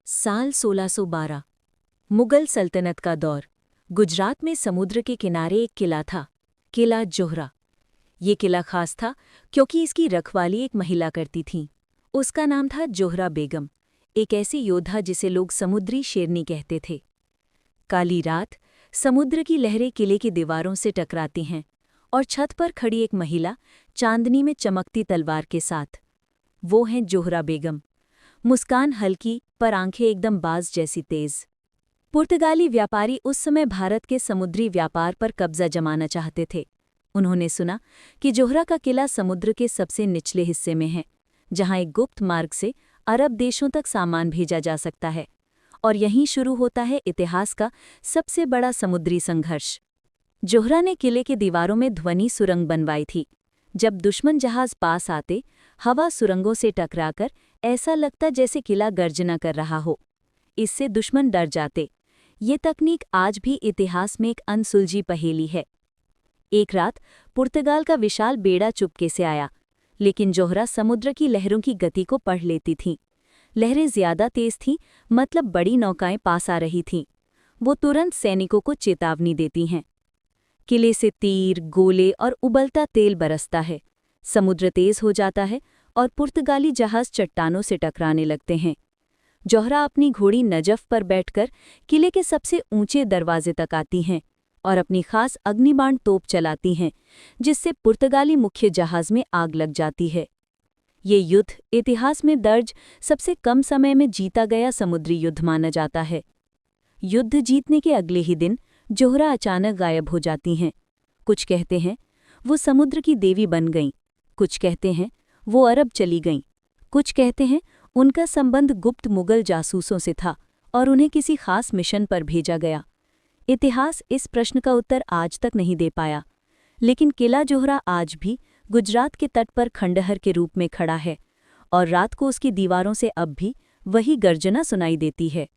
साल 1612। मुगल सल्तनत का दौर। गुजरात में समुद्र के किनारे एक किला था, किला जोहरा। ये किला खास था क्योंकि इसकी रखवाली एक महिला करती थी। उसका नाम था जोहरा बेगम, एक ऐसी योद्धा जिसे लोग समुद्री शेरनी कहते थे। काली रात, समुद्र की लहरें किले की दीवारों से टकराती हैं और छत पर खड़ी एक महिला चांदनी में चमकती तलवार के साथ। वो हैं जोहरा बेगम। मुस्कान हल्की पर आंखें एकदम बाज जैसी तेज। पुर्तगाली व्यापारी उस समय भारत के समुद्री व्यापार पर कब्जा जमाना चाहते थे। उन्होंने सुना कि जोहरा का किला समुद्र के सबसे निचले हिस्से में है, जहां एक गुप्त मार्ग से अरब देशों तक सामान भेजा जा सकता है, और यहीं शुरू होता है इतिहास का सबसे बड़ा समुद्री संघर्ष। जोहरा ने किले के दीवारों में ध्वनि सुरंग बनवाई थी। जब दुश्मन जहाज पास आते, हवा सुरंगों से टकराकर ऐसा लगता जैसे किला गर्जना कर रहा हो। इससे दुश्मन डर जाते। ये तकनीक आज भी इतिहास में एक अनसुलझी पहेली है। एक रात पुर्तगाल का विशाल बेड़ा चुपके से आया, लेकिन जोहरा समुद्र की लहरों की गति को पढ़ लेती थीं। लहरें ज्यादा तेज थीं, मतलब बड़ी नौकाएं पास आ रही थीं। वो तुरंत सैनिकों को चेतावनी देती हैं। किले से तीर, गोले और उबलता तेल बरसता है। समुद्र तेज हो जाता है और पुर्तगाली जहाज चट्टानों से टकराने लगते हैं। जोहरा अपनी घोड़ी नजफ पर बैठकर किले के सबसे ऊंचे दरवाजे तक आती हैं और अपनी खास अग्निबाण तोप चलाती हैं, जिससे पुर्तगाली मुख्य जहाज में आग लग जाती है। ये युद्ध इतिहास में दर्ज सबसे कम समय में जीता गया समुद्री युद्ध माना जाता है। युद्ध जीतने के अगले ही दिन जोहरा अचानक गायब हो जाती हैं। कुछ कहते हैं वो समुद्र की देवी बन गईं, कुछ कहते हैं वो अरब चली गईं, कुछ कहते हैं उनका संबंध गुप्त मुगल जासूसों से था और उन्हें किसी खास मिशन पर भेजा गया। इतिहास इस प्रश्न का उत्तर आज तक नहीं दे पाया, लेकिन किला जोहरा आज भी गुजरात के तट पर खंडहर के रूप में खड़ा है और रात को उसकी दीवारों से अब भी वही गर्जना सुनाई देती है।